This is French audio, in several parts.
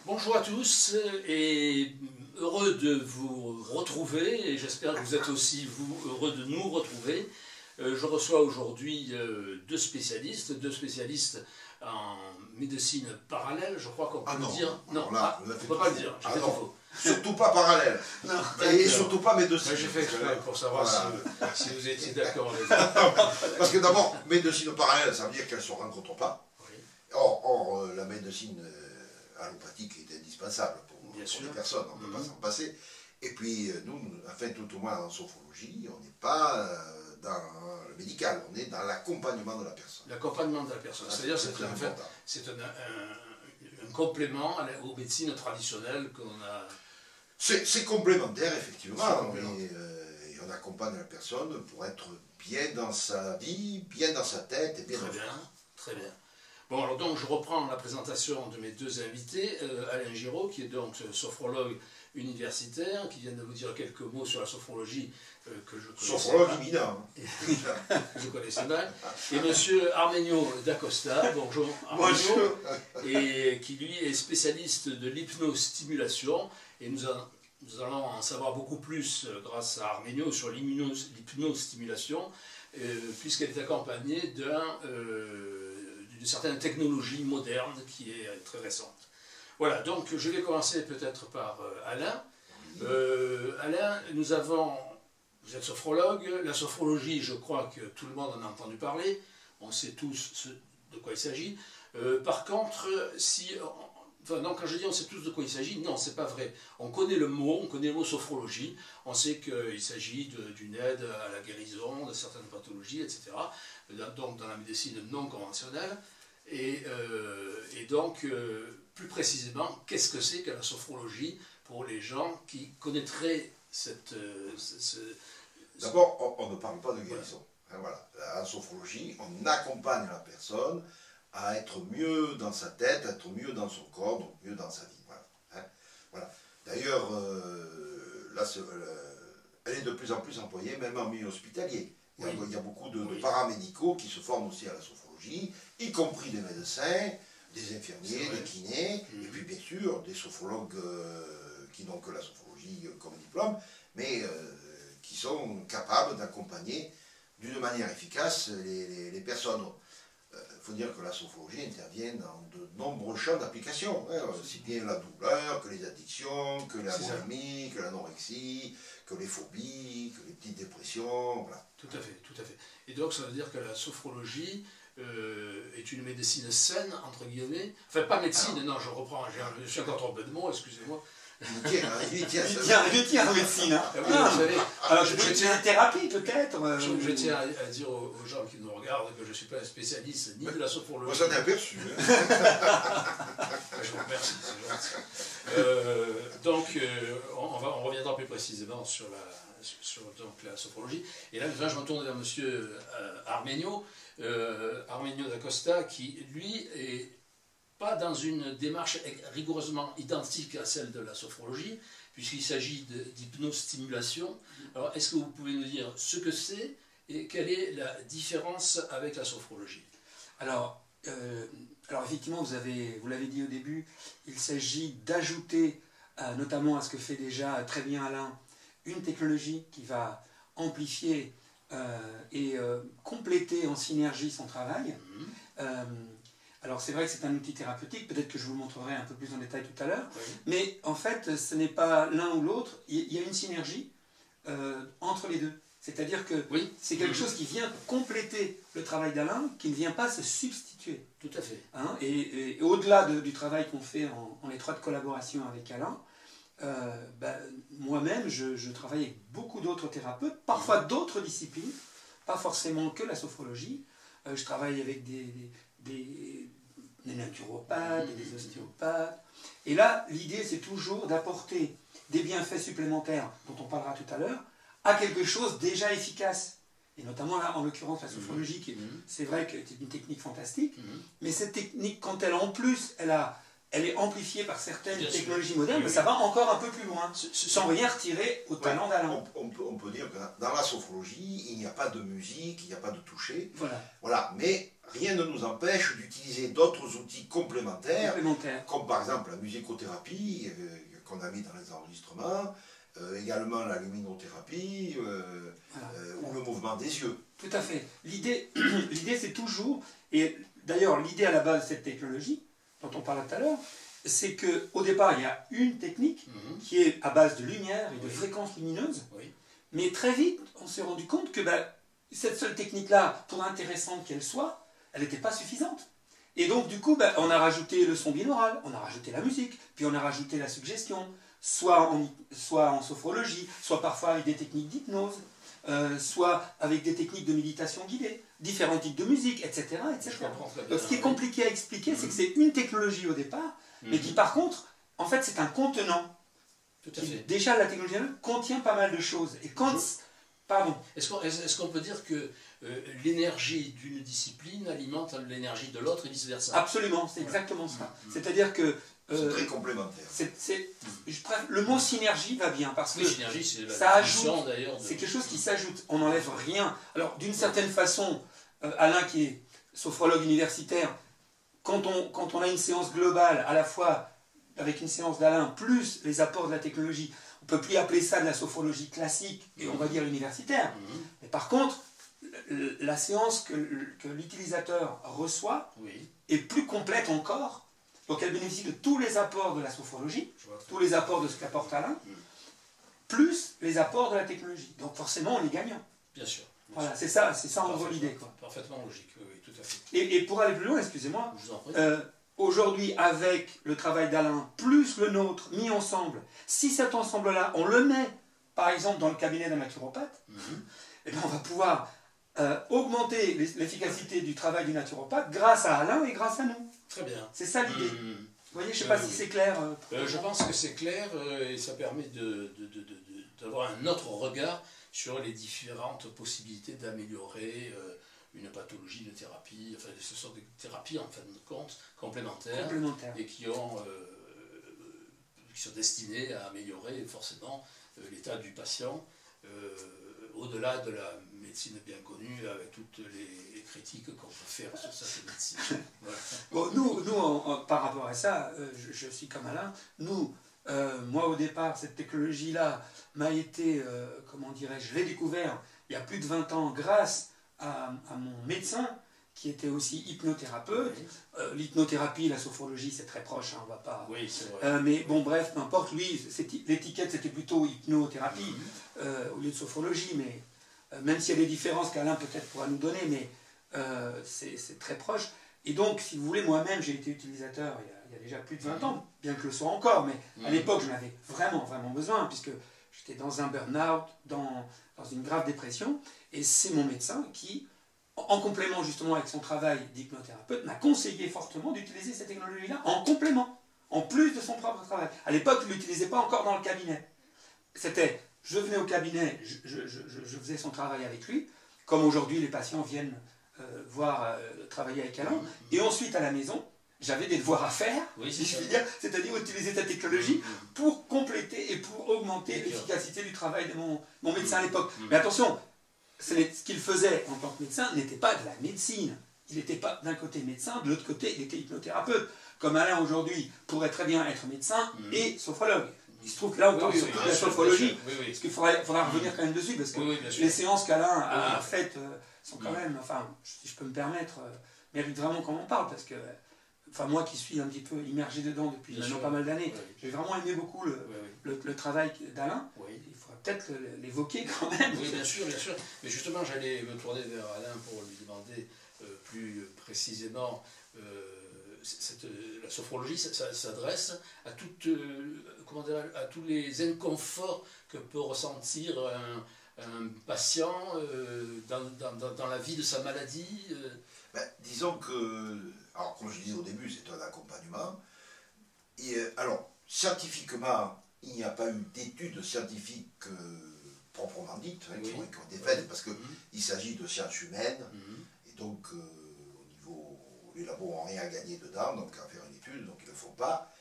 Bonjour à tous et heureux de vous retrouver et j'espère que vous êtes aussi vous heureux de nous retrouver. Je reçois aujourd'hui deux spécialistes en médecine parallèle, je crois qu'on peut le dire. Non, on ne peut pas le dire, j'ai fait faux. Surtout pas parallèle. Non, et surtout pas médecine. J'ai fait exprès pour savoir si vous étiez d'accord avec Parce que d'abord, médecine parallèle, ça veut dire qu'elles ne se rencontrent pas. Oui. Or, la médecine allopathique est indispensable pour les personnes, on ne peut pas s'en passer. Et puis, nous, enfin, tout au moins en sophrologie, on n'est pas dans le médical, on est dans l'accompagnement de la personne. L'accompagnement de la personne, c'est-à-dire c'est un complément aux médecines traditionnelles qu'on a... C'est complémentaire, effectivement, et on accompagne la personne pour être bien dans sa vie, bien dans sa tête et bien dans sa vie. Très bien. Bon, alors donc je reprends la présentation de mes deux invités, Alain Giraud, qui est donc sophrologue universitaire, qui vient de vous dire quelques mots sur la sophrologie que je connaissais. Sophrologue éminent. Que je connaissais bien. Et monsieur Armenio d'Acosta, bonjour Armenio, et qui lui est spécialiste de l'hypnostimulation, et nous allons en savoir beaucoup plus grâce à Armenio sur l'hypnostimulation, puisqu'elle est accompagnée d'une certaine technologie moderne qui est très récente. Voilà, donc je vais commencer peut-être par Alain. Alain, vous êtes sophrologue, la sophrologie, je crois que tout le monde en a entendu parler, on sait tous de quoi il s'agit. Par contre, donc quand je dis on sait tous de quoi il s'agit, non, c'est pas vrai. On connaît le mot sophrologie, on sait qu'il s'agit d'une aide à la guérison de certaines pathologies, etc. Donc dans la médecine non conventionnelle. Et donc, plus précisément, qu'est-ce que c'est que la sophrologie pour les gens qui connaîtraient cette... D'abord, on ne parle pas de guérison. Voilà. En sophrologie, on accompagne la personne à être mieux dans sa tête, à être mieux dans son corps, donc mieux dans sa vie. Voilà. Voilà. D'ailleurs, elle est de plus en plus employée, même en milieu hospitalier. Il y a beaucoup de paramédicaux qui se forment aussi à la sophrologie, y compris des médecins, des infirmiers, des kinés, et puis bien sûr des sophrologues qui n'ont que la sophrologie comme diplôme, mais qui sont capables d'accompagner d'une manière efficace les personnes. Il faut dire que la sophrologie intervient dans de nombreux champs d'application, aussi bien la douleur, que les addictions, que la boulimie, que l'anorexie, que les phobies, que les petites dépressions, voilà. Tout à fait, tout à fait. Et donc ça veut dire que la sophrologie est une médecine saine, entre guillemets. Enfin, pas médecine, non, je reprends, je suis encore trompé de mots, excusez-moi. Il tient en médecine. Hein. Alors je tiens en thérapie peut-être. Je tiens à dire aux gens qui nous regardent que je ne suis pas un spécialiste ni de la sophrologie. Moi j'en ai aperçu. Je vous remercie, c'est gentil. Donc on reviendra plus précisément sur la sophrologie. Et là je me tourne vers monsieur Armenio d'Acosta, qui lui est pas dans une démarche rigoureusement identique à celle de la sophrologie, puisqu'il s'agit d'hypnostimulation. Alors, est-ce que vous pouvez nous dire ce que c'est et quelle est la différence avec la sophrologie? Alors effectivement, vous l'avez dit au début, il s'agit d'ajouter, notamment à ce que fait déjà très bien Alain, une technologie qui va amplifier et compléter en synergie son travail. Alors c'est vrai que c'est un outil thérapeutique, peut-être que je vous le montrerai un peu plus en détail tout à l'heure, mais en fait ce n'est pas l'un ou l'autre, il y a une synergie entre les deux. C'est-à-dire que c'est quelque chose qui vient compléter le travail d'Alain, qui ne vient pas se substituer. Tout à fait. Hein, et au-delà du travail qu'on fait en étroite collaboration avec Alain, moi-même je travaille avec beaucoup d'autres thérapeutes, parfois d'autres disciplines, pas forcément que la sophrologie. Je travaille avec des naturopathes, des ostéopathes. Et là, l'idée, c'est toujours d'apporter des bienfaits supplémentaires, dont on parlera tout à l'heure, à quelque chose déjà efficace. Et notamment, là, en l'occurrence, la sophrologie, c'est vrai que c'est une technique fantastique, mais cette technique, quand elle, en plus, elle a elle est amplifiée par certaines Bien sûr. technologies modernes, Oui, mais oui. ça va encore un peu plus loin, sans rien retirer au talent d'Alain. On peut dire que dans la sophrologie, il n'y a pas de musique, il n'y a pas de toucher. Voilà, Voilà, mais rien ne nous empêche d'utiliser d'autres outils complémentaires, complémentaire. comme par exemple la musicothérapie qu'on a mis dans les enregistrements, également la luminothérapie ou le mouvement des yeux. Tout à fait. L'idée c'est toujours, et d'ailleurs l'idée à la base de cette technologie, dont on parlait tout à l'heure, c'est qu'au départ il y a une technique qui est à base de lumière et de fréquences lumineuses, mais très vite on s'est rendu compte que cette seule technique-là, pour intéressante qu'elle soit, elle n'était pas suffisante. Et donc du coup on a rajouté le son binaural, on a rajouté la musique, puis on a rajouté la suggestion, soit en sophrologie, soit parfois avec des techniques d'hypnose, soit avec des techniques de méditation guidée, différents types de musique, etc. etc. Donc, ce qui est compliqué à expliquer, c'est que c'est une technologie au départ, mais qui par contre, en fait, c'est un contenant. Tout à fait. Déjà, la technologie contient pas mal de choses. Et quand... Pardon. Est-ce qu'on peut dire que l'énergie d'une discipline alimente l'énergie de l'autre et vice-versa? Absolument, c'est exactement ça. C'est-à-dire que... c'est très complémentaire. Le mot synergie va bien, parce que synergie, c'est ça ajoute, c'est quelque chose qui s'ajoute, on n'enlève rien. Alors d'une certaine façon, Alain qui est sophrologue universitaire, quand on a une séance globale, à la fois avec une séance d'Alain, plus les apports de la technologie, on ne peut plus appeler ça de la sophrologie classique, et on va dire universitaire. Mais par contre, la séance que l'utilisateur reçoit est plus complète encore. Donc elle bénéficie de tous les apports de la sophrologie, tous les apports de ce qu'apporte Alain, plus les apports de la technologie. Donc forcément, on est gagnant. Bien sûr. Voilà, c'est ça en gros l'idée. Parfaitement logique, oui, tout à fait. Et pour aller plus loin, excusez-moi, aujourd'hui, avec le travail d'Alain, plus le nôtre, mis ensemble, si cet ensemble-là, on le met, par exemple, dans le cabinet d'un naturopathe, eh bien, on va pouvoir augmenter l'efficacité du travail du naturopathe grâce à Alain et grâce à nous. Très bien. C'est ça l'idée. Vous voyez, je ne sais pas si c'est clair. Je pense que c'est clair et ça permet d'avoir un autre regard sur les différentes possibilités d'améliorer une pathologie, une thérapie, enfin ce sont des thérapies en fin de compte complémentaires. Et qui sont destinées à améliorer forcément l'état du patient au-delà de la médecine bien connue, avec toutes les critiques qu'on peut faire sur cette médecine. Voilà. Bon, nous par rapport à ça, je suis comme Alain, moi au départ, cette technologie-là m'a été, comment dirais-je, je l'ai découvert il y a plus de 20 ans grâce à mon médecin, qui était aussi hypnothérapeute. L'hypnothérapie, la sophrologie, c'est très proche, hein, on va pas... Oui, c'est vrai. Mais bon, bref, n'importe, lui, l'étiquette, c'était plutôt hypnothérapie au lieu de sophrologie, mais même s'il y a des différences qu'Alain peut-être pourra nous donner, mais c'est très proche. Et donc, si vous voulez, moi-même, j'ai été utilisateur il y a déjà plus de 20 ans, bien que je le sois encore, mais à l'époque, j'en avais vraiment, vraiment besoin, puisque j'étais dans un burn-out, dans une grave dépression, et c'est mon médecin qui, en complément justement avec son travail d'hypnothérapeute, m'a conseillé fortement d'utiliser cette technologie-là en complément, en plus de son propre travail. À l'époque, il ne l'utilisait pas encore dans le cabinet. C'était, je venais au cabinet, je faisais son travail avec lui, comme aujourd'hui les patients viennent travailler avec Alain, et ensuite à la maison, j'avais des devoirs à faire, si je puis dire, c'est-à-dire utiliser cette technologie pour compléter et pour augmenter l'efficacité du travail de mon médecin à l'époque. Mais attention, ce qu'il faisait en tant que médecin n'était pas de la médecine. Il n'était pas d'un côté médecin, de l'autre côté il était hypnothérapeute. Comme Alain aujourd'hui pourrait très bien être médecin et sophrologue. Il se trouve que là on parle surtout de la sophrologie, parce qu'il faudra revenir quand même dessus, parce que les séances qu'Alain a faites sont quand même, enfin, si je peux me permettre, méritent vraiment qu'on en parle, parce que enfin, moi qui suis un petit peu immergé dedans depuis maintenant pas mal d'années, j'ai vraiment aimé beaucoup le travail d'Alain. Il faudra peut-être l'évoquer quand même. Oui, bien sûr, bien sûr. Mais justement, j'allais me tourner vers Alain pour lui demander plus précisément, la sophrologie s'adresse à, à tous les inconforts que peut ressentir un patient dans la vie de sa maladie. Disons que, alors comme je disais au début, c'est un accompagnement. Et, alors, scientifiquement, il n'y a pas eu d'études scientifiques proprement dites qui ont été faites, parce qu'il s'agit de sciences humaines, et donc au niveau, les labos n'ont rien à gagner dedans, donc à faire une étude, donc ils le font pas.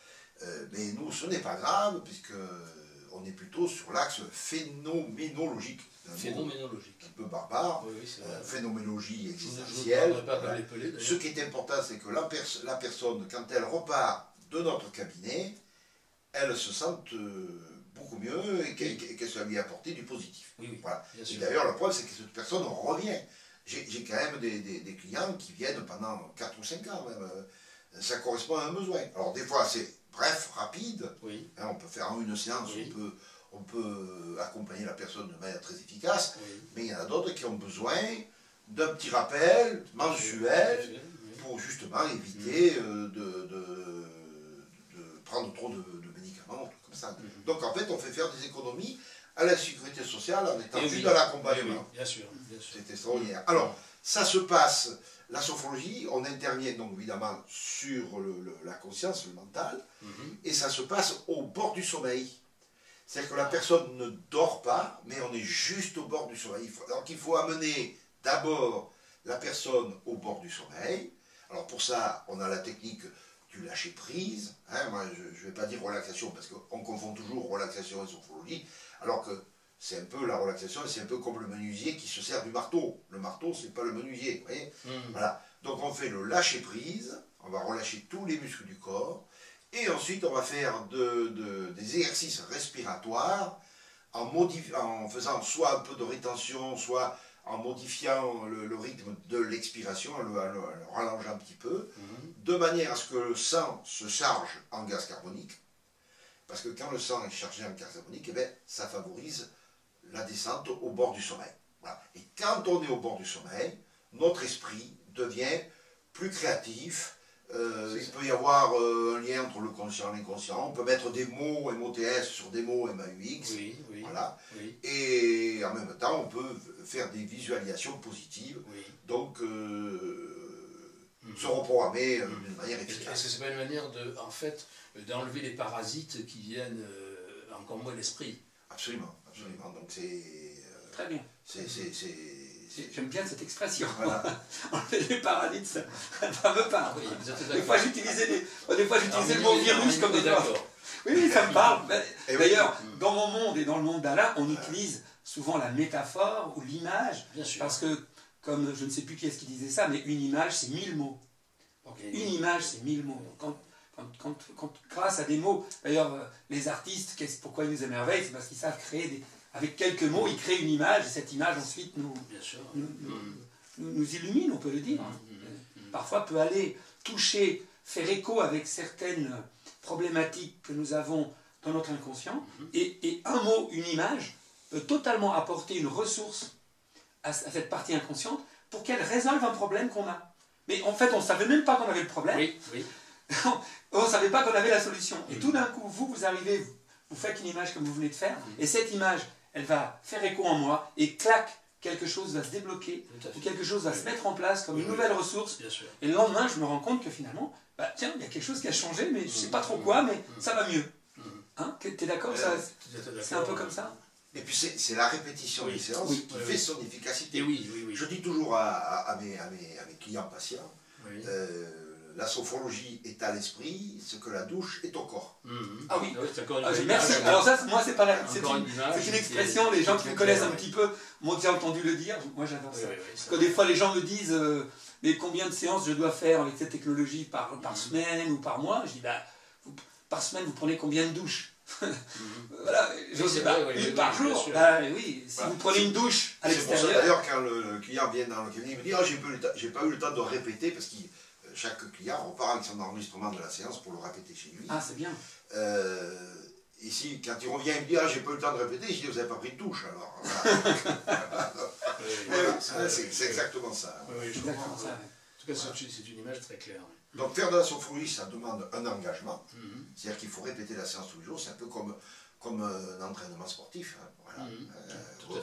Mais nous, ce n'est pas grave, puisque on est plutôt sur l'axe phénoménologique. Phénoménologique. Un peu barbare, Oui, c'est vrai. Phénoménologie Je ne existentielle. parlerai pas comme les pelés, Ce qui est important, c'est que la personne, quand elle repart de notre cabinet, elle se sente beaucoup mieux et que ça lui a apporté du positif. Oui, voilà. bien Et sûr. d'ailleurs, la preuve, c'est que cette personne revient. J'ai quand même des clients qui viennent pendant 4 ou 5 ans même. Ça correspond à un besoin. Alors des fois, c'est bref, rapide. Oui. Hein, on peut faire en une séance, Oui. on peut accompagner la personne de manière très efficace. Oui. Mais il y en a d'autres qui ont besoin d'un petit rappel mensuel Oui. pour justement éviter de prendre trop de médicaments, comme ça. Donc en fait, on fait faire des économies à la sécurité sociale en étant juste dans l'accompagnement. Oui, bien sûr, bien sûr. C'est extraordinaire. Alors, ça se passe, la sophrologie, on intervient donc évidemment sur la conscience, le mental, et ça se passe au bord du sommeil. C'est-à-dire que la personne ne dort pas, mais on est juste au bord du sommeil. Donc il faut amener d'abord la personne au bord du sommeil. Alors pour ça, on a la technique du lâcher prise. Hein, moi, je ne vais pas dire relaxation, parce qu'on confond toujours relaxation et sophrologie, alors que c'est un peu la relaxation, c'est un peu comme le menuisier qui se sert du marteau. Le marteau, c'est pas le menuisier, vous voyez. Voilà. Donc on fait le lâcher prise, on va relâcher tous les muscles du corps, et ensuite on va faire des exercices respiratoires en faisant soit un peu de rétention, soit en modifiant le rythme de l'expiration, en le rallongeant un petit peu, de manière à ce que le sang se charge en gaz carbonique, parce que quand le sang est chargé en gaz carbonique, eh bien, ça favorise la descente au bord du sommeil. Voilà. Et quand on est au bord du sommeil, notre esprit devient plus créatif. Il peut y avoir un lien entre le conscient et l'inconscient. On peut mettre des mots MOTS sur des mots MAUX. Oui, oui. Voilà. Oui. Et en même temps, on peut faire des visualisations positives. Oui. Donc, se reprogrammer d'une manière Est-ce efficace. que c'est pas une manière de, en fait, d'enlever les parasites qui viennent encore moins l'esprit? Absolument, absolument. Donc c'est... Très bien. C'est J'aime bien cette expression. Voilà. Enlever les parasites, ça me parle. Oui, vous êtes Des d'accord. fois, j'utilisais le mot virus comme des fois. d'accord. Oui, ça me parle. Et oui. D'ailleurs, dans mon monde et dans le monde d'Alain, on utilise souvent la métaphore ou l'image. Bien sûr. Parce que, comme je ne sais plus qui est-ce qui disait ça, mais une image, c'est 1000 mots. Donc, une image, c'est 1000 mots. Donc, grâce à des mots, d'ailleurs, les artistes, pourquoi ils nous émerveillent, c'est parce qu'ils savent créer avec quelques mots, ils créent une image, et cette image ensuite Bien sûr. nous illumine, on peut le dire. Parfois peut aller toucher, faire écho avec certaines problématiques que nous avons dans notre inconscient, et un mot, une image, peut totalement apporter une ressource à cette partie inconsciente pour qu'elle résolve un problème qu'on a. Mais en fait, on ne savait même pas qu'on avait le problème. Oui, oui. On ne savait pas qu'on avait la solution. Et tout d'un coup, vous arrivez, vous faites une image comme vous venez de faire, et cette image, elle va faire écho en moi, et clac, quelque chose va se débloquer, ou quelque chose va se mettre en place comme une nouvelle ressource. Bien sûr. Et le lendemain, je me rends compte que finalement, bah, tiens, il y a quelque chose qui a changé, mais je ne sais pas trop quoi, mais ça va mieux. Hein, t'es d'accord? C'est un peu comme ça? Et puis c'est la répétition des séances qui fait son efficacité. Et oui. Je dis toujours à mes clients patients, Oui. la sophrologie est à l'esprit, ce que la douche est au corps. Ah oui, c'est encore une merci. image. Alors ça, moi, c'est pas c'est Encore une, une image c'est une expression, les gens qui me connaissent un petit peu m'ont déjà entendu le dire, moi j'adore ça. Parce que des fois, les gens me disent, mais combien de séances je dois faire avec cette technologie par semaine ou par mois? Je dis, bah, par semaine, vous prenez combien de douches? Voilà, je sais pas, une par jour. Bah, oui, si vous prenez une douche à l'extérieur. C'est pour ça d'ailleurs quand le client vient dans le cabinet, il me dit ah, j'ai pas eu le temps de répéter parce que chaque client repart avec son enregistrement de la séance pour le répéter chez lui. Ah, c'est bien. Ici, quand il revient, il me dit ah, j'ai pas eu le temps de répéter. Je dis vous n'avez pas pris de douche alors. Voilà. C'est exactement ça. Oui, je comprends. En tout cas, c'est une image très claire. Donc faire de la sophrologie, ça demande un engagement. C'est-à-dire qu'il faut répéter la séance tous les jours. C'est un peu comme un entraînement sportif. Hein. Voilà.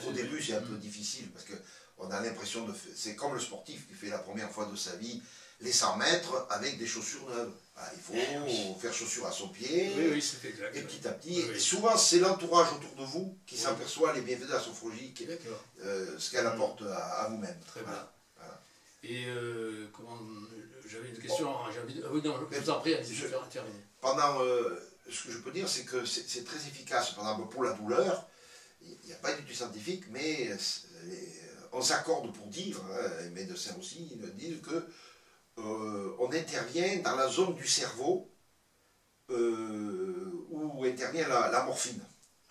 Au début, c'est un peu difficile parce qu'on a l'impression de... C'est comme le sportif qui fait la première fois de sa vie les 100 mètres avec des chaussures neuves. Voilà, il faut faire chaussures à son pied. Oui, c'est exact. Et petit à petit. Et souvent, c'est l'entourage autour de vous qui s'aperçoit les bienfaits de la sophrologie, ce qu'elle apporte à vous-même. Très bien. Et j'avais une question, j'ai envie de... oui, non, je vous en prie, allez-y, je vais terminer. Pendant, ce que je peux dire, c'est que c'est très efficace. Par exemple, pour la douleur, il n'y a pas d'études scientifiques, mais on s'accorde pour dire, hein, les médecins aussi le disent, que on intervient dans la zone du cerveau où intervient la morphine.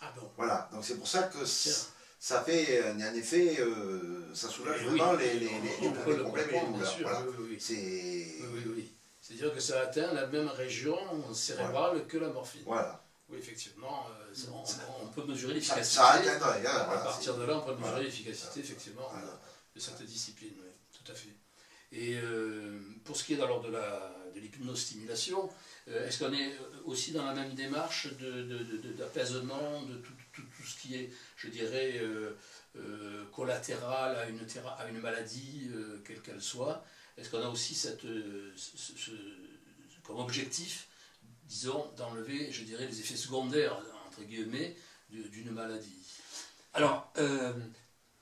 Ah bon. Voilà, donc c'est pour ça que ça fait un effet, ça soulage vraiment les problèmes et les douleurs. Voilà. Oui. C'est-à-dire que ça atteint la même région cérébrale que la morphine. Voilà. Oui, effectivement, on peut mesurer l'efficacité. Ça atteint, à partir de là, on peut mesurer l'efficacité, effectivement, de cette discipline. Oui, tout à fait. Et pour ce qui est alors de l'hypnostimulation, est-ce qu'on est aussi dans la même démarche d'apaisement de tout ce qui est, je dirais, collatéral à une maladie, quelle qu'elle soit? Est-ce qu'on a aussi comme objectif, disons, d'enlever, je dirais, les effets secondaires, entre guillemets, d'une maladie? Alors,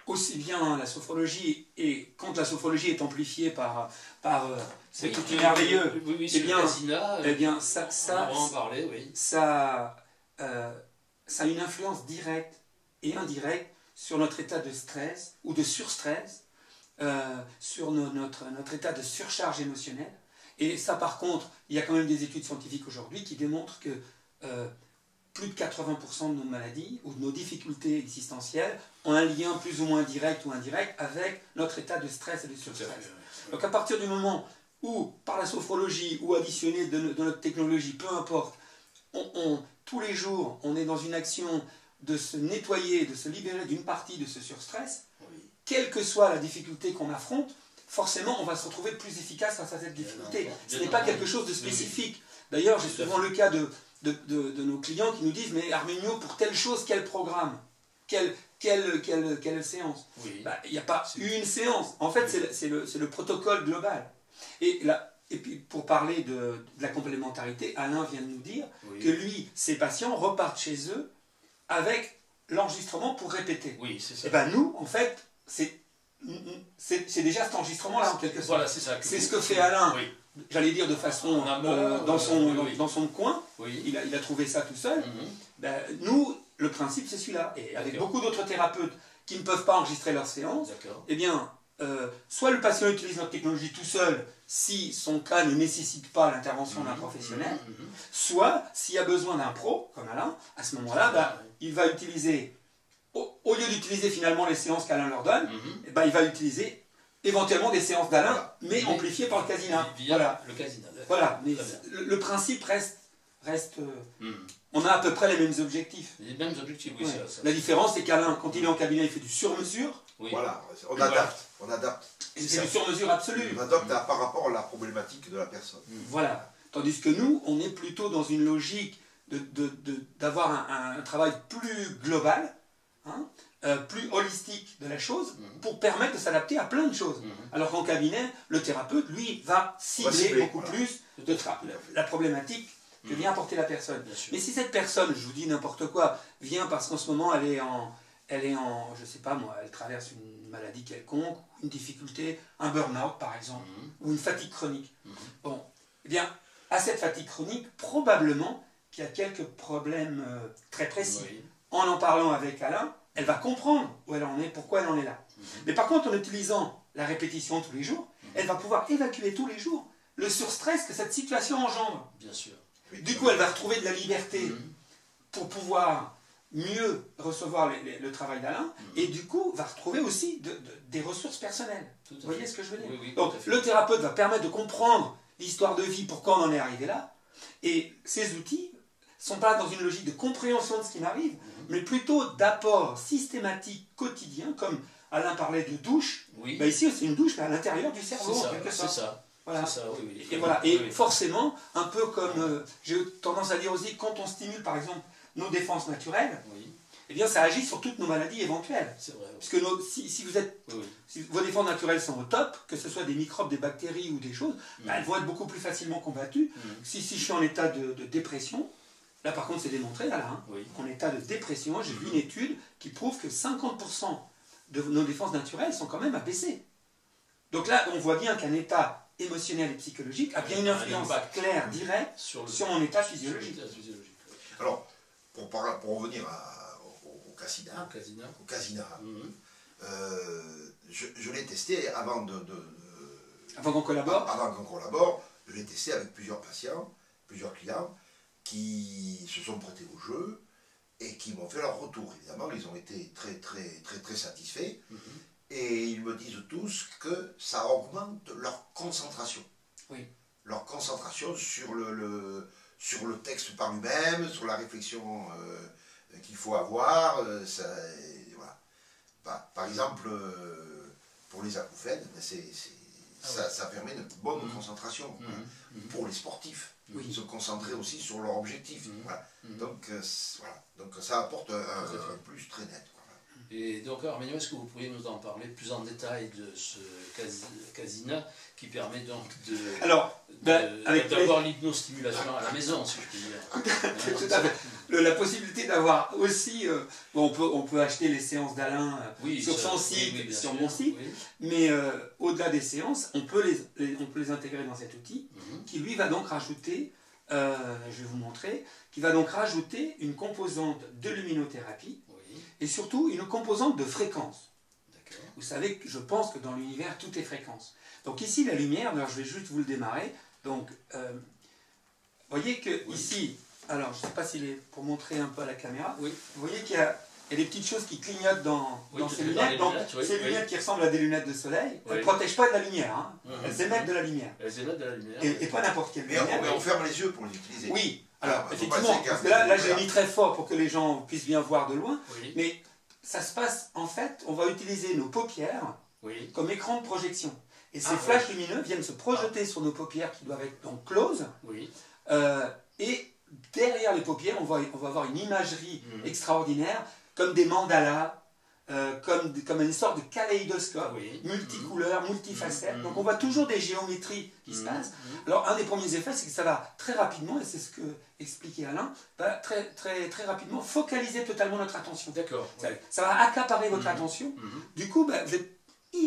aussi bien la sophrologie, et quand la sophrologie est amplifiée par cet outil merveilleux, eh bien, ça a une influence directe et indirecte sur notre état de stress ou de surstress, sur notre état de surcharge émotionnelle. Et ça, par contre, il y a quand même des études scientifiques aujourd'hui qui démontrent que plus de 80% de nos maladies ou de nos difficultés existentielles ont un lien plus ou moins direct ou indirect avec notre état de stress et de surstress. Donc à partir du moment où, par la sophrologie ou additionné de notre technologie, peu importe, tous les jours, on est dans une action de se nettoyer, de se libérer d'une partie de ce surstress, quelle que soit la difficulté qu'on affronte, forcément on va se retrouver plus efficace face à cette difficulté. Ce n'est pas quelque chose de spécifique. D'ailleurs, j'ai souvent le cas de nos clients qui nous disent « Mais Armenio, pour telle chose, quel programme ? Quelle séance ?» Il n'y a pas une séance. En fait, c'est le protocole global. Et puis, pour parler de la complémentarité, Alain vient de nous dire que lui, ses patients repartent chez eux avec l'enregistrement pour répéter. Oui, c'est ça. Et bien nous, en fait, c'est déjà cet enregistrement-là, en quelque sorte. Voilà, c'est ça. C'est ce que fait Alain. J'allais dire de façon dans son coin, il a trouvé ça tout seul. Nous, le principe c'est celui-là. Et avec beaucoup d'autres thérapeutes qui ne peuvent pas enregistrer leur séance, eh bien, soit le patient utilise notre technologie tout seul si son cas ne nécessite pas l'intervention d'un professionnel, soit s'il y a besoin d'un pro, comme Alain, à ce moment-là, il va utiliser, au lieu d'utiliser finalement les séances qu'Alain leur donne, il va utiliser éventuellement des séances d'Alain, mais amplifiées par le Casina. Voilà, le Casina. Voilà, mais le principe reste on a à peu près les mêmes objectifs. Les mêmes objectifs, oui. Ça. La différence, c'est qu'Alain, quand il est en cabinet, il fait du sur-mesure. Voilà, on adapte. C'est du sur-mesure absolu. On adapte par rapport à la problématique de la personne. Voilà. Tandis que nous, on est plutôt dans une logique d'avoir un travail plus global, plus holistique de la chose, pour permettre de s'adapter à plein de choses. Alors qu'en cabinet, le thérapeute, lui, va cibler beaucoup plus la problématique que vient apporter la personne. Mais si cette personne, je vous dis n'importe quoi, vient parce qu'en ce moment elle est en, je sais pas moi, elle traverse une maladie quelconque, une difficulté, un burn-out par exemple, ou une fatigue chronique. Bon, eh bien, à cette fatigue chronique, probablement qu'il y a quelques problèmes très précis. En parlant avec Alain, elle va comprendre où elle en est, pourquoi elle en est là. Mais par contre, en utilisant la répétition tous les jours, elle va pouvoir évacuer tous les jours le surstress que cette situation engendre. Bien sûr. Du coup, elle va retrouver de la liberté pour pouvoir mieux recevoir le travail d'Alain, et du coup, va retrouver aussi des ressources personnelles. Vous voyez ce que je veux dire? Donc, le thérapeute va permettre de comprendre l'histoire de vie, pourquoi on en est arrivé là, et ces outils ne sont pas dans une logique de compréhension de ce qui m'arrive, mais plutôt d'apport systématique quotidien, comme Alain parlait de douche. Ici, c'est une douche mais à l'intérieur du cerveau, en quelque sorte. C'est ça. Voilà. Ça, et forcément, un peu comme j'ai tendance à dire aussi, quand on stimule par exemple nos défenses naturelles, eh bien ça agit sur toutes nos maladies éventuelles. C'est vrai. Parce que si vos défenses naturelles sont au top, que ce soit des microbes, des bactéries ou des choses, elles vont être beaucoup plus facilement combattues. Si je suis en état de dépression, là par contre c'est démontré, là, en état de dépression, j'ai vu une étude qui prouve que 50% de nos défenses naturelles sont quand même abaissées. Donc là, on voit bien qu'un état émotionnel et psychologique a bien une influence claire, directe sur mon état physiologique. Alors, pour revenir au casina, je l'ai testé avant qu'on collabore. Avant qu'on collabore, je l'ai testé avec plusieurs patients, plusieurs clients qui se sont prêtés au jeu et qui m'ont fait leur retour. Évidemment, ils ont été très satisfaits. Et ils me disent tous que ça augmente leur concentration. Oui. Leur concentration sur le texte par lui-même, sur la réflexion qu'il faut avoir. Voilà. Par exemple, pour les acouphènes, ça permet une bonne concentration pour les sportifs. Oui. Se concentrer aussi sur leur objectif. Voilà. Donc ça apporte un plus très net. Et donc, Arménio, est-ce que vous pourriez nous en parler plus en détail de ce casina qui permet donc d'avoir l'hypnostimulation à la maison, si je puis dire. Tout à fait. La possibilité d'avoir aussi, on peut acheter les séances d'Alain sur son site, sur mon site, mais au-delà des séances, on peut les intégrer dans cet outil qui lui va donc rajouter, je vais vous montrer, qui va donc rajouter une composante de luminothérapie et surtout une composante de fréquence. Vous savez, je pense que dans l'univers, tout est fréquence. Donc ici, la lumière, alors je vais juste vous le démarrer. Donc, vous voyez que ici, alors je ne sais pas s'il est pour montrer un peu à la caméra, vous voyez qu'il y a des petites choses qui clignotent dans ces lunettes. Donc, ces lunettes qui ressemblent à des lunettes de soleil, elles ne protègent pas de la lumière, hein. Elles émettent de la lumière. Elles émettent de la lumière. Et pas n'importe quelle lumière. Mais on ferme les yeux pour les utiliser. Oui. Alors, effectivement, parce que là j'ai mis très fort pour que les gens puissent bien voir de loin, mais ça se passe, en fait, on va utiliser nos paupières comme écran de projection. Et ces flashs lumineux viennent se projeter sur nos paupières qui doivent être donc closes, et derrière les paupières, on va avoir une imagerie extraordinaire, comme des mandalas, comme une sorte de kaléidoscope, multicouleur, multifacette. Donc on voit toujours des géométries qui se passent. Alors un des premiers effets, c'est que ça va très rapidement, et c'est ce que expliquait Alain, va très rapidement focaliser totalement notre attention. D'accord. Ça va accaparer votre attention. Du coup, vous êtes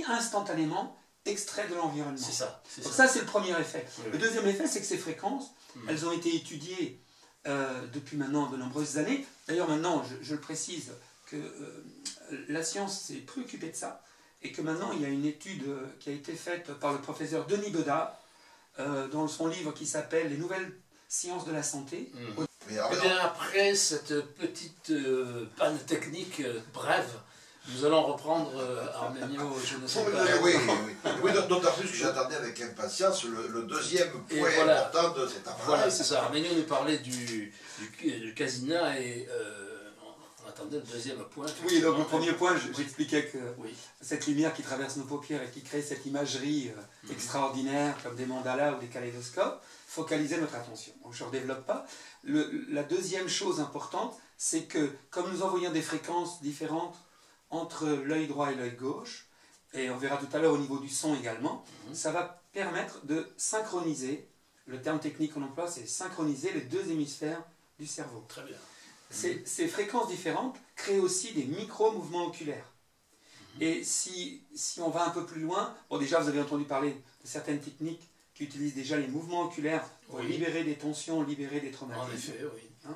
instantanément extrait de l'environnement. C'est ça. Donc ça, c'est le premier effet. Le deuxième effet, c'est que ces fréquences, elles ont été étudiées depuis maintenant de nombreuses années. D'ailleurs, maintenant, je le précise, que la science s'est préoccupée de ça et que maintenant il y a une étude qui a été faite par le professeur Denis Bedat dans son livre qui s'appelle « Les nouvelles sciences de la santé ». Et bien après cette petite panne technique brève, nous allons reprendre Arménio, je ne sais pas. Oui, d'autant plus que j'attendais avec impatience le deuxième point important de cette affaire. Voilà, c'est ça. Arménio nous parlait du casina et on attendait le deuxième point. Oui, donc le premier point, j'expliquais que cette lumière qui traverse nos paupières et qui crée cette imagerie extraordinaire, comme des mandalas ou des kaléidoscopes, focalisait notre attention. Donc je ne redéveloppe pas. La deuxième chose importante, c'est que comme nous envoyons des fréquences différentes entre l'œil droit et l'œil gauche, et on verra tout à l'heure au niveau du son également, ça va permettre de synchroniser, le terme technique qu'on emploie, c'est synchroniser les deux hémisphères du cerveau. Très bien. Ces fréquences différentes créent aussi des micro-mouvements oculaires. Et si on va un peu plus loin, bon déjà vous avez entendu parler de certaines techniques qui utilisent déjà les mouvements oculaires pour libérer des tensions, libérer des traumatismes. En effet, oui.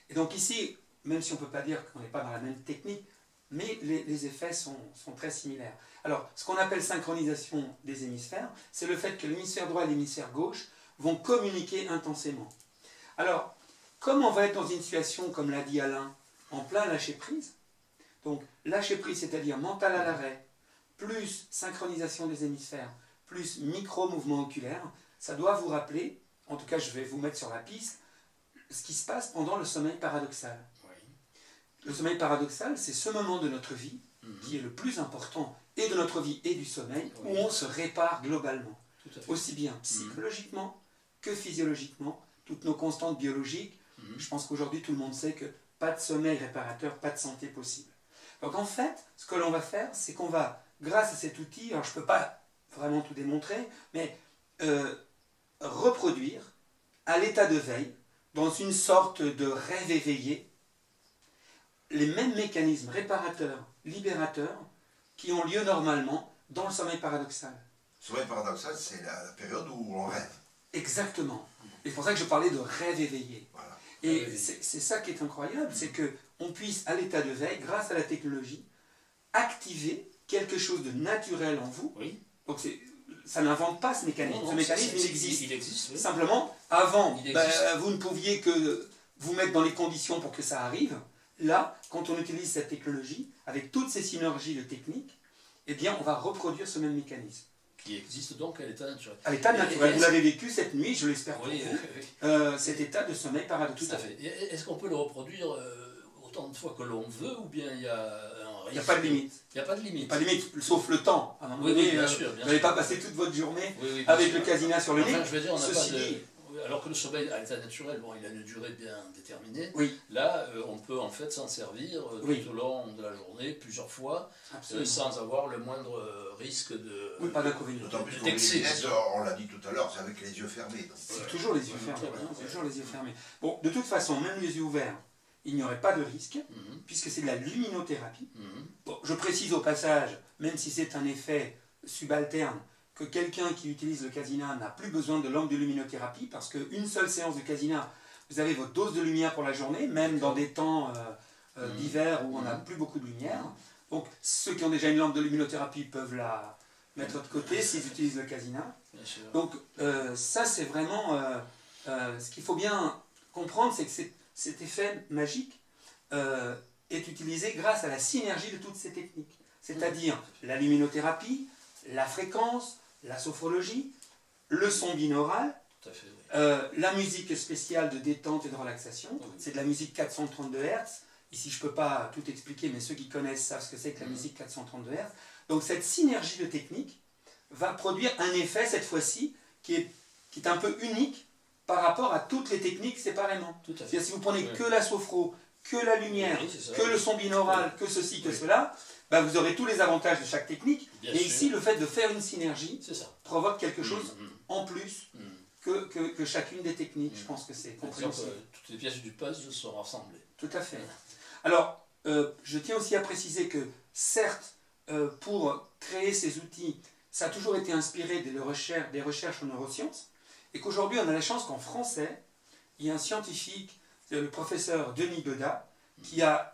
Et donc ici, même si on ne peut pas dire qu'on n'est pas dans la même technique, mais les effets sont très similaires. Alors, ce qu'on appelle synchronisation des hémisphères, c'est le fait que l'hémisphère droit et l'hémisphère gauche vont communiquer intensément. Alors, comme on va être dans une situation, comme l'a dit Alain, en plein lâcher-prise, donc lâcher-prise, c'est-à-dire mental à l'arrêt, plus synchronisation des hémisphères, plus micro-mouvement oculaire, ça doit vous rappeler, en tout cas je vais vous mettre sur la piste, ce qui se passe pendant le sommeil paradoxal. Le sommeil paradoxal, c'est ce moment de notre vie qui est le plus important, et de notre vie et du sommeil, où on se répare globalement, aussi bien psychologiquement que physiologiquement, toutes nos constantes biologiques. Je pense qu'aujourd'hui tout le monde sait que pas de sommeil réparateur, pas de santé possible. Donc en fait, ce que l'on va faire, c'est qu'on va, grâce à cet outil, alors je ne peux pas vraiment tout démontrer, mais reproduire à l'état de veille, dans une sorte de rêve éveillé, les mêmes mécanismes réparateurs, libérateurs, qui ont lieu normalement dans le sommeil paradoxal. Le sommeil paradoxal, c'est la période où on rêve. Exactement. Et c'est pour ça que je parlais de rêve éveillé. Voilà. Et c'est ça qui est incroyable, c'est qu'on puisse, à l'état de veille, grâce à la technologie, activer quelque chose de naturel en vous. Oui. Donc ça n'invente pas ce mécanisme. Non, Ce mécanisme, il existe. Il existe, oui. Simplement, avant, Il existe. vous ne pouviez que vous mettre dans les conditions pour que ça arrive. Là, quand on utilise cette technologie, avec toutes ces synergies de techniques, eh bien, on va reproduire ce même mécanisme. Qui existe donc à l'état naturel. À l'état naturel. Vous l'avez vécu cette nuit, je l'espère pour Oui, vous, oui. cet état de sommeil paradoxal. Tout à fait. Est-ce qu'on peut le reproduire autant de fois que l'on veut, ou bien il y a un risque? Il n'y a pas de limite. Il n'y a pas de limite. Pas de limite, sauf le temps. À un moment Oui, donné, oui, bien sûr. vous n'allez pas passer toute votre journée bien avec sûr. le casinat sur le lit. Enfin, je veux dire, on n'a pas Ceci de... dit, Oui, alors que le sommeil à l'état naturel, bon, il a une durée bien déterminée. oui, Là, on peut en fait s'en servir Oui. tout au long de la journée, plusieurs fois, absolument. sans avoir le moindre risque de... Oui, pas d'inconvénient. D'autant plus que d'excès, les lunettes, disons. on l'a dit tout à l'heure, c'est avec les yeux fermés. Donc, C'est toujours les yeux fermés. très bien. C'est toujours les yeux fermés. Bon, de toute façon, même les yeux ouverts, il n'y aurait pas de risque, Mhm, puisque c'est de la luminothérapie. mhm. Bon, je précise au passage, même si c'est un effet subalterne, que quelqu'un qui utilise le casinat n'a plus besoin de lampe de luminothérapie, parce qu'une seule séance de casinat, vous avez votre dose de lumière pour la journée, même dans des temps d'hiver où on n'a plus beaucoup de lumière. Donc ceux qui ont déjà une lampe de luminothérapie peuvent la mettre de côté s'ils utilisent le casinat. Bien sûr. Donc ça c'est vraiment ce qu'il faut bien comprendre, c'est que cet effet magique est utilisé grâce à la synergie de toutes ces techniques, c'est-à-dire la luminothérapie, la fréquence, la sophrologie, le son binaural, Tout à fait, oui. la musique spéciale de détente et de relaxation. Oui. C'est de la musique 432 Hz. Ici je ne peux pas tout expliquer, mais ceux qui connaissent savent ce que c'est que la musique 432 Hz. Donc cette synergie de techniques va produire un effet cette fois-ci qui est un peu unique par rapport à toutes les techniques séparément. Tout à fait. C'est-à-dire si vous prenez Oui. que la sophro, que la lumière, Oui, c'est ça. que le son binaural, que ceci, que Oui. cela, ben vous aurez tous les avantages de chaque technique. Bien Mais sûr. ici, le fait de faire une synergie C'est ça. provoque quelque chose Mhm, en plus mhm. que chacune des techniques. Je pense que c'est C'est-à-dire que compréhensible. toutes les pièces du puzzle sont rassemblées. Tout à fait. Alors, je tiens aussi à préciser que, certes, pour créer ces outils, ça a toujours été inspiré des recherches en neurosciences, et qu'aujourd'hui, on a la chance qu'en français, il y a un scientifique, le professeur Denis Bedat, qui a,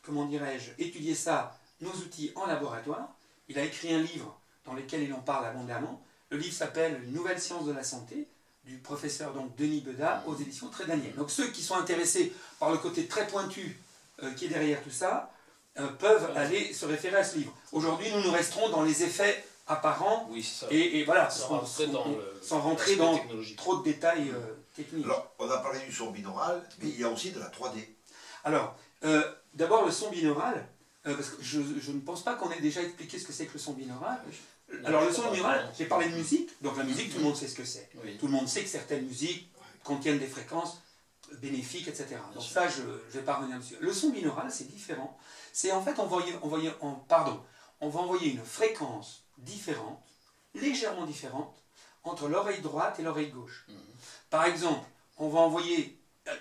comment dirais-je, étudié ça, nos outils en laboratoire. Il a écrit un livre dans lequel il en parle abondamment. Le livre s'appelle « Une nouvelle science de la santé », du professeur donc Denis Bedat, aux éditions Très Daniel. Donc ceux qui sont intéressés par le côté très pointu qui est derrière tout ça, peuvent aller se référer à ce livre. Aujourd'hui, nous resterons dans les effets apparents, Oui, c'est ça. et voilà, Sans rentrer sans rentrer l'aspect dans technologique. trop de détails techniques. alors, on a parlé du son binaural, mais il y a aussi de la 3D. Alors, d'abord le son binaural, parce que je ne pense pas qu'on ait déjà expliqué ce que c'est que le son binaural. Alors le son binaural, j'ai parlé de musique, donc la musique, tout le monde sait ce que c'est. Oui. Tout le monde sait que certaines musiques contiennent des fréquences bénéfiques, etc. Donc sûr. ça, je ne vais pas revenir dessus. Le son binaural, c'est différent. C'est en fait, on va envoyer une fréquence différente, légèrement différente, entre l'oreille droite et l'oreille gauche. Mhm. Par exemple, on va envoyer,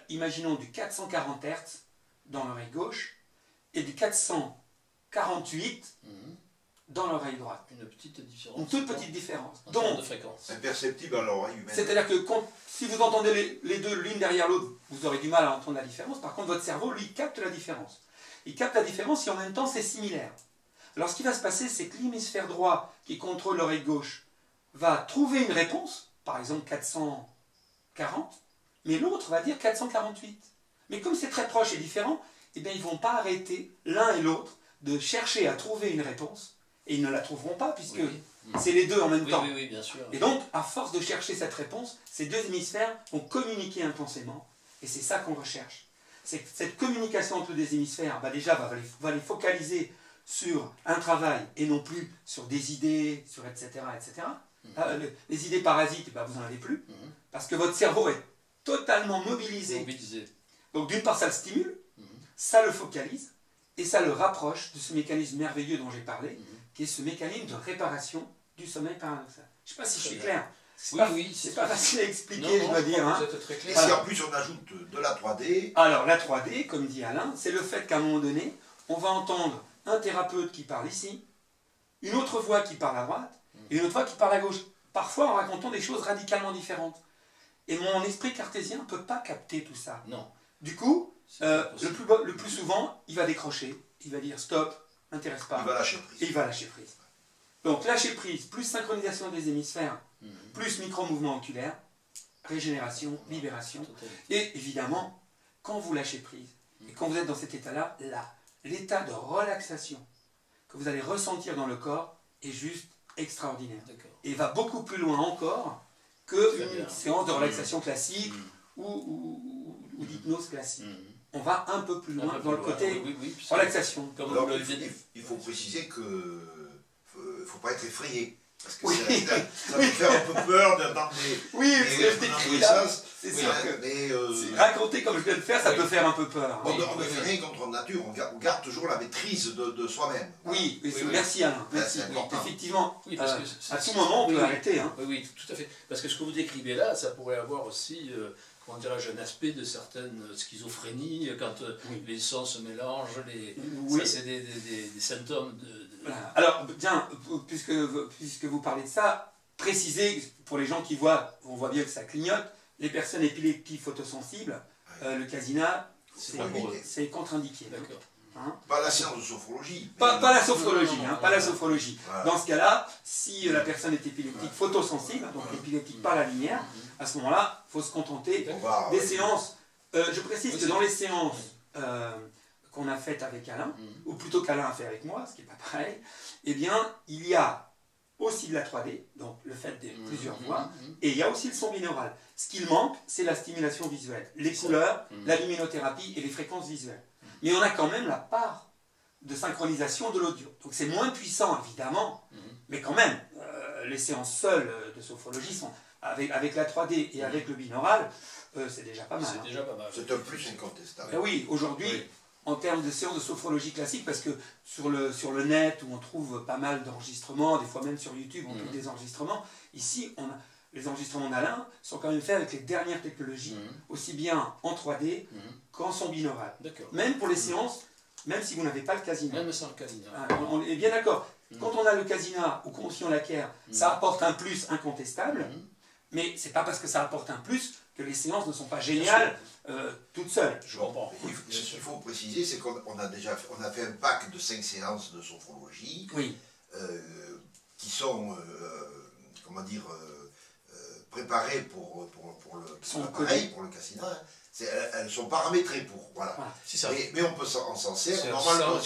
imaginons du 440 Hz dans l'oreille gauche et du 448 Mhm. dans l'oreille droite. Une petite différence. Une toute petite différence. En termes Donc, de fréquence. Imperceptible à l'oreille humaine. c'est-à-dire que si vous entendez les deux l'une derrière l'autre, vous aurez du mal à entendre la différence. Par contre, votre cerveau, lui, capte la différence. Il capte la différence et en même temps, c'est similaire. Alors, ce qui va se passer, c'est que l'hémisphère droit, qui contrôle l'oreille gauche, va trouver une réponse, par exemple 440, mais l'autre va dire 448. Mais comme c'est très proche et différent, eh bien, ils ne vont pas arrêter l'un et l'autre de chercher à trouver une réponse, et ils ne la trouveront pas, puisque Oui, oui. c'est les deux en même Oui, temps. oui, oui, bien sûr. Et donc, à force de chercher cette réponse, ces deux hémisphères vont communiquer intensément, et c'est ça qu'on recherche. C'est que cette communication entre les hémisphères, bah déjà, va les focaliser sur un travail, et non plus sur des idées, sur etc. etc. Les idées parasites, bah, vous n'en avez plus, Mhm. parce que votre cerveau est totalement mobilisé. Mobilisé. Donc d'une part, ça le stimule, Mhm. ça le focalise, et ça le rapproche de ce mécanisme merveilleux dont j'ai parlé, Mhm. qui est ce mécanisme de réparation du sommeil paradoxal. Je ne sais pas si je suis Très bien. clair. C'est Oui, pas, oui, c'est c'est pas très- facile à expliquer, Non, je non, dois dire. crois Hein. que vous êtes très Et clair. si en plus on ajoute de la 3D, Alors la 3D, comme dit Alain, c'est le fait qu'à un moment donné, on va entendre un thérapeute qui parle ici, une autre voix qui parle à droite et une autre voix qui parle à gauche. Parfois en racontant des choses radicalement différentes. Et mon esprit cartésien ne peut pas capter tout ça. Non. Du coup, le plus souvent, il va décrocher, il va dire stop, m'intéresse pas. Il va lâcher prise. Et il va lâcher prise. Donc lâcher prise, plus synchronisation des hémisphères, plus micro-mouvement oculaire, régénération, libération. Et évidemment, quand vous lâchez prise, et quand vous êtes dans cet état-là, l'état de relaxation que vous allez ressentir dans le corps est juste extraordinaire. Et va beaucoup plus loin encore qu'une séance de relaxation classique ou d'hypnose classique. On va un peu plus loin dans le côté relaxation. Alors, il faut préciser que ne faut pas être effrayé. Parce que ça peut faire un peu peur c'est sûr que raconter comme je viens de faire, ça peut faire un peu peur. On ne fait rien contre la nature, on garde toujours la maîtrise de soi-même. Oui, merci Alain. Merci. Effectivement, à tout moment on peut arrêter. Oui, tout à fait. Parce que ce que vous décrivez là, ça pourrait avoir aussi, comment dirais-je, un aspect de certaines schizophrénies, quand les sens se mélangent, ça c'est des symptômes de... Voilà. Alors, bien, puisque vous parlez de ça, précisez, pour les gens qui voient, on voit bien que ça clignote, les personnes épileptiques photosensibles, le casinat, c'est contre-indiqué. Hein? Pas la séance de sophrologie. Pas la sophrologie, pas la sophrologie. Voilà. Dans ce cas-là, si la personne est épileptique photosensible, donc épileptique par la lumière, à ce moment-là, il faut se contenter des séances. Je précise que dans les séances qu'on a faites avec Alain, ou plutôt qu'Alain a fait avec moi, ce qui n'est pas pareil, eh bien, il y a aussi de la 3D, donc le fait de plusieurs voix, et il y a aussi le son binaural. Ce qu'il manque, c'est la stimulation visuelle, les couleurs, la luminothérapie et les fréquences visuelles. Mais on a quand même la part de synchronisation de l'audio. Donc c'est moins puissant, évidemment, mais quand même, les séances seules de sophrologie sont, avec la 3D et avec le binaural, c'est déjà pas mal. C'est déjà pas mal. C'est un plus incontestable. Et oui, aujourd'hui, en termes de séances de sophrologie classique, parce que sur le net, où on trouve pas mal d'enregistrements, des fois même sur YouTube, on trouve des enregistrements, ici, les enregistrements d'Alain sont quand même faits avec les dernières technologies, aussi bien en 3D qu'en son binaural. Même pour les séances, même si vous n'avez pas le casinat. Même sans le casinat. On est bien d'accord. Quand on a le casinat ou si on l'acquiert, ça apporte un plus incontestable, mais c'est pas parce que ça apporte un plus que les séances ne sont pas géniales toutes seules. Je comprends. Ce qu'il faut préciser, c'est qu'on a fait un pack de 5 séances de sophrologie qui sont, comment dire, préparées pour l'appareil, pour le casinat. Elles sont paramétrées pour. Voilà. Mais on peut s'en servir normalement.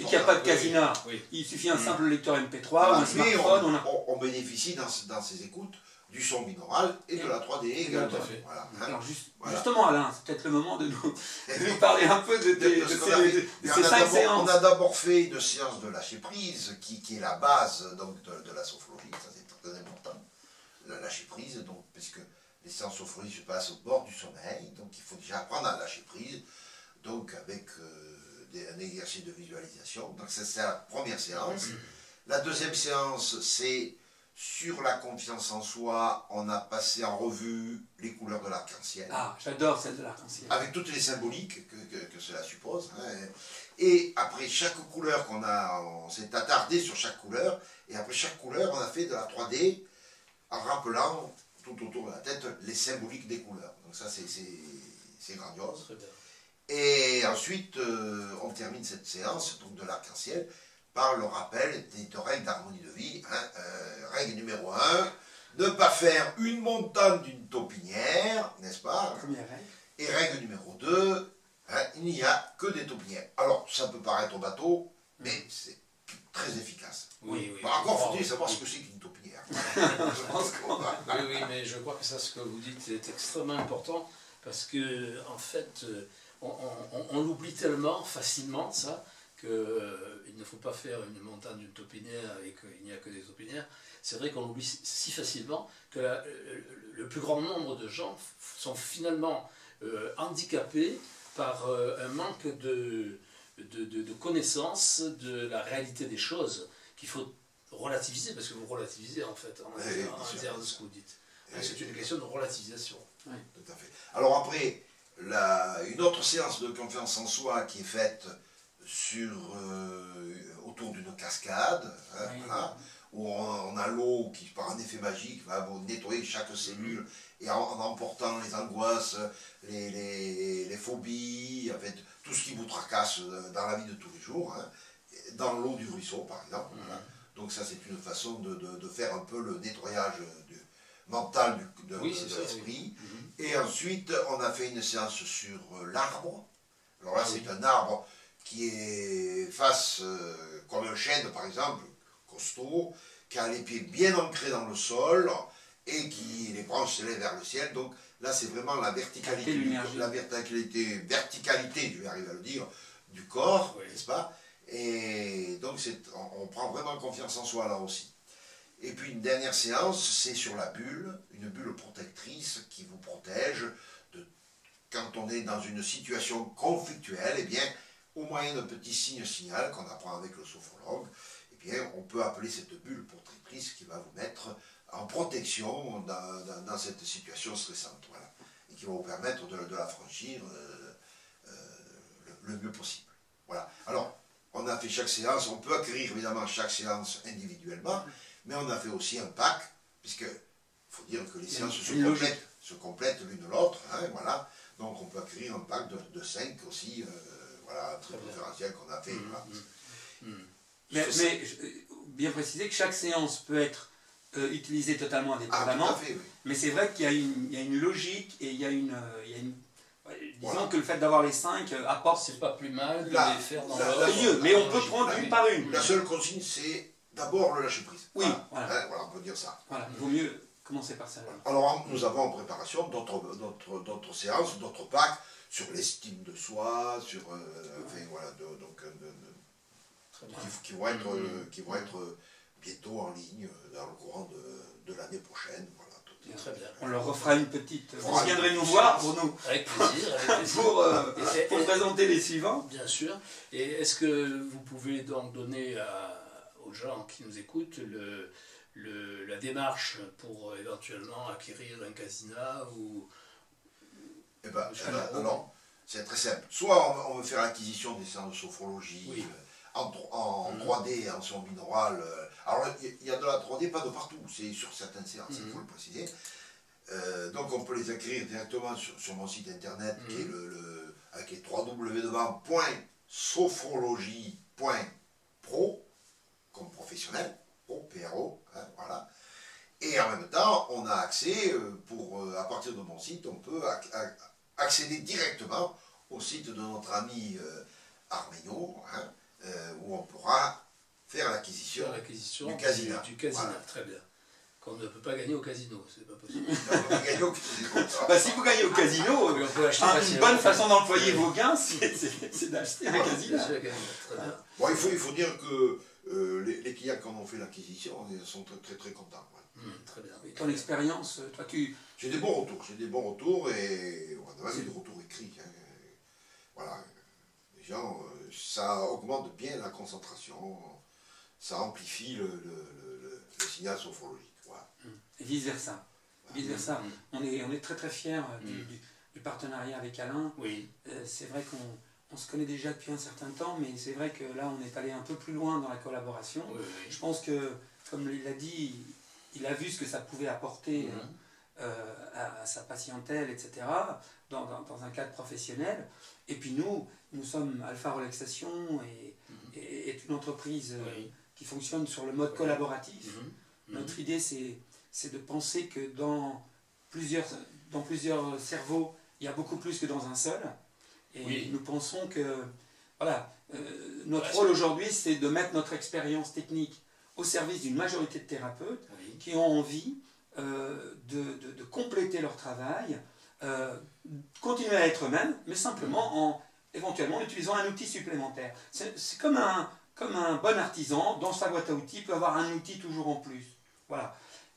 Il n'y a pas de casinat. Il suffit un simple lecteur MP3 ou un smartphone. On bénéficie dans ces écoutes du son binaural et de la 3D également. Voilà. Alors justement Alain, c'est peut-être le moment de nous parler un peu de ces 5 séances. On a d'abord fait une séance de lâcher prise qui est la base donc, de la sophrologie, ça c'est très important, la lâcher prise, donc, puisque les séances sophrologie se passent au bord du sommeil, donc il faut déjà apprendre à lâcher prise, donc avec un exercice de visualisation. Donc c'est la première séance. La deuxième séance, c'est sur la confiance en soi, on a passé en revue les couleurs de l'arc-en-ciel. Ah, j'adore celle de l'arc-en-ciel. Avec toutes les symboliques que cela suppose. Et après chaque couleur on s'est attardé sur chaque couleur, et après chaque couleur, on a fait de la 3D en rappelant tout autour de la tête les symboliques des couleurs. Donc ça, c'est grandiose. Et ensuite, on termine cette séance donc de l'arc-en-ciel par le rappel des règles d'harmonie de vie. Règle numéro 1, ne pas faire une montagne d'une taupinière, n'est-ce pas? Première règle. Et règle numéro 2, il n'y a que des taupinières. Alors, ça peut paraître au bateau, mais c'est très efficace. Encore faut-il savoir ce que c'est qu'une taupinière. Oui, mais je crois que ça, ce que vous dites est extrêmement important, parce que, en fait, on l'oublie tellement facilement, ça, qu'il ne faut pas faire une montagne d'une taupinière et qu'il n'y a que des taupinières. C'est vrai qu'on l'oublie si facilement que le plus grand nombre de gens sont finalement handicapés par un manque de connaissance de la réalité des choses qu'il faut relativiser, parce que vous relativisez en fait en interne de ce que vous dites. C'est une question de relativisation. Tout à fait. Alors après, une autre séance de confiance en soi qui est faite autour d'une cascade, hein, voilà, où on a l'eau qui, par un effet magique, va nettoyer chaque cellule, et en emportant les angoisses, les phobies, en fait, tout ce qui vous tracasse dans la vie de tous les jours, hein, dans l'eau du ruisseau, par exemple. Voilà. Donc ça, c'est une façon de faire un peu le nettoyage mental de l'esprit. Oui. Et ensuite, on a fait une séance sur l'arbre. Alors là, c'est un arbre qui est face, comme un chêne par exemple, costaud, qui a les pieds bien ancrés dans le sol et qui les branches s'élèvent vers le ciel. Donc là, c'est vraiment la verticalité, je vais arriver à le dire, du corps, n'est-ce pas? Et donc on prend vraiment confiance en soi là aussi. Et puis une dernière séance, c'est sur la bulle, une bulle protectrice qui vous protège quand on est dans une situation conflictuelle, eh bien, au moyen d'un petit signal qu'on apprend avec le sophrologue, eh bien, on peut appeler cette bulle protectrice qui va vous mettre en protection dans cette situation stressante, voilà, et qui va vous permettre de la franchir le mieux possible. Voilà. Alors, on a fait chaque séance, on peut acquérir évidemment chaque séance individuellement, mais on a fait aussi un pack, puisque il faut dire que les séances se complètent l'une l'autre, hein, voilà. Donc on peut acquérir un pack de 5 aussi, voilà, un truc préférentiel qu'on a fait. Voilà. Mais bien préciser que chaque séance peut être utilisée totalement indépendamment, oui. Mais c'est vrai qu'il y a une logique et il y a une disons que le fait d'avoir les 5 apporte... C'est pas plus mal de les faire dans l'ordre. Mieux, mais on peut prendre une par une. La seule consigne, c'est d'abord le lâcher prise. Oui, voilà. Voilà, on peut dire ça. Voilà, il vaut mieux commencer par ça. Alors, nous avons en préparation d'autres séances, d'autres packs sur l'estime de soi, sur... enfin, voilà, qui vont être bientôt en ligne dans le courant de l'année prochaine. Voilà. Très bien. On leur refera une petite... Vous viendrez nous voir pour nous... Avec plaisir. pour présenter les suivants. Bien sûr. Et est-ce que vous pouvez donc donner aux gens qui nous écoutent la démarche pour éventuellement acquérir un casina ou... Eh bien, non, c'est très simple. Soit on veut faire l'acquisition des séances de sophrologie en 3D et en son binaural. Alors, il y a de la 3D, pas de partout, c'est sur certaines séances, il faut le préciser. Donc, on peut les acquérir directement sur mon site internet, qui est avec les www.sophrologie.pro, comme professionnel, PRO, hein, voilà. Et en même temps, on a accès, à partir de mon site, on peut accéder directement au site de notre ami Armenio, hein, où on pourra faire l'acquisition du casino. Voilà. Très bien. Qu'on ne peut pas gagner au casino, c'est pas possible. Si vous gagnez au casino, une bonne façon d'employer vos gains, c'est d'acheter un casino. Bon, il faut dire que les clients qui en ont fait l'acquisition sont très très contents. Voilà. Très bien. Et ton expérience, toi J'ai des bons retours, et on a même des retours écrits. Hein. Voilà. Les gens, ça augmente bien la concentration, ça amplifie le signal sophrologique. Voilà. Et vice versa. On est très très fiers du partenariat avec Alain. Oui. C'est vrai qu'on se connaît déjà depuis un certain temps, mais c'est vrai que là on est allé un peu plus loin dans la collaboration. Oui. Je pense que, comme il l'a dit, il a vu ce que ça pouvait apporter à sa patientèle, etc., dans un cadre professionnel. Et puis nous sommes Alpha Relaxation et est une entreprise qui fonctionne sur le mode collaboratif. Notre idée, c'est de penser que dans plusieurs cerveaux, il y a beaucoup plus que dans un seul. Et nous pensons que voilà, notre rôle aujourd'hui, c'est de mettre notre expérience technique au service d'une majorité de thérapeutes qui ont envie de compléter leur travail, continuer à être eux-mêmes, mais simplement éventuellement en utilisant un outil supplémentaire. C'est comme un bon artisan, dans sa boîte à outils, peut avoir un outil toujours en plus. Voilà.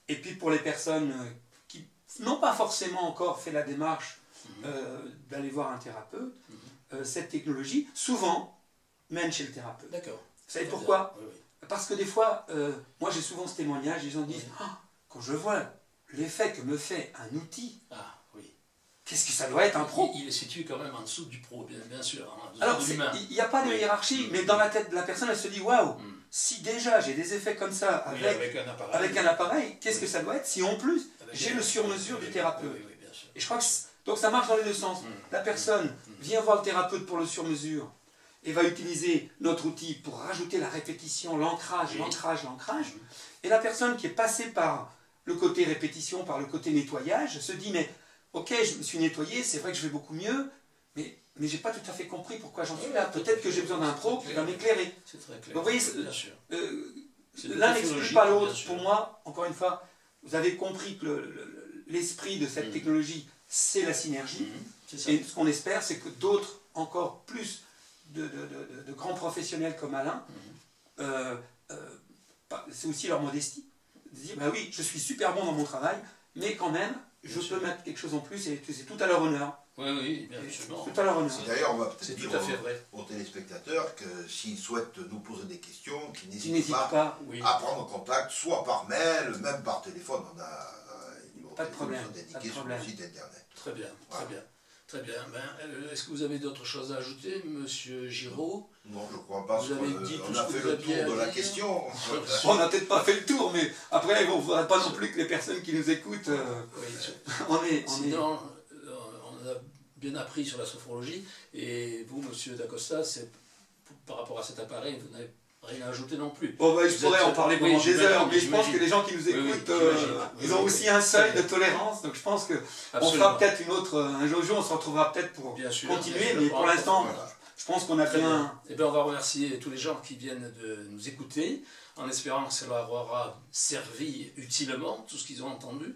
Et puis pour les personnes qui n'ont pas forcément encore fait la démarche d'aller voir un thérapeute, cette technologie, souvent, mène chez le thérapeute. D'accord. Vous savez pourquoi ? Parce que des fois, moi j'ai souvent ce témoignage, les gens disent quand je vois l'effet que me fait un outil, qu'est-ce que ça doit être un pro? Il est situé quand même en dessous du pro, bien sûr. Hein, alors, il n'y a pas de hiérarchie, mais dans la tête de la personne, elle se dit, waouh, si déjà j'ai des effets comme ça avec un appareil, qu'est-ce que ça doit être si en plus j'ai le sur-mesure du thérapeute? Oui, bien sûr. Et je crois que donc ça marche dans les deux sens. La personne vient voir le thérapeute pour le sur-mesure et va utiliser notre outil pour rajouter la répétition, l'ancrage. Et la personne qui est passée par le côté répétition, par le côté nettoyage, se dit, mais ok, je me suis nettoyé, c'est vrai que je vais beaucoup mieux, mais j'ai pas tout à fait compris pourquoi j'en suis là. Peut-être que j'ai besoin d'un pro qui va m'éclairer. C'est très clair. Donc vous voyez, l'un n'exclut pas l'autre. Pour moi, encore une fois, vous avez compris que l'esprit de cette technologie, c'est la synergie. Et ce qu'on espère, c'est que d'autres, encore plus de grands professionnels comme Alain, c'est aussi leur modestie. De dire, bah oui, je suis super bon dans mon travail, mais quand même, je peux mettre quelque chose en plus et c'est tout à leur honneur. Oui, bien sûr. Tout à leur honneur. D'ailleurs, on va peut-être dire vrai. aux téléspectateurs que s'ils souhaitent nous poser des questions, qu'ils N'hésitent n'hésitent pas à prendre contact, soit par mail, même par téléphone. On a un numéro de problème, indiqué sur le site internet. Très bien, voilà. Très bien. Est-ce que vous avez d'autres choses à ajouter, Monsieur Giraud? Non, je ne crois pas. On a fait le tour de la question. On n'a peut-être pas fait le tour, mais après, il ne faudrait pas non plus que les personnes qui nous écoutent... Sinon, on a bien appris sur la sophrologie. Et vous, Monsieur Dacosta, par rapport à cet appareil, vous n'avez rien à ajouter non plus. Bon, je pourrais en parler pendant des heures, mais je pense que les gens qui nous écoutent, ils ont aussi un seuil de tolérance. Donc je pense qu'on fera peut-être un jour, on se retrouvera peut-être pour continuer, mais pour l'instant, je pense qu'on a bien... Eh bien, on va remercier tous les gens qui viennent de nous écouter, en espérant que ça leur aura servi utilement, tout ce qu'ils ont entendu.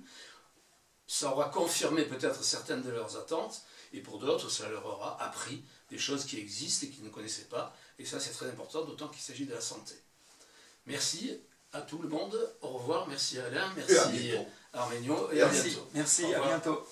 Ça aura confirmé peut-être certaines de leurs attentes, et pour d'autres, ça leur aura appris des choses qui existent et qu'ils ne connaissaient pas. Et ça, c'est très important, d'autant qu'il s'agit de la santé. Merci à tout le monde. Au revoir. Merci Alain. Merci Arménio. Et à bientôt. Merci, à bientôt.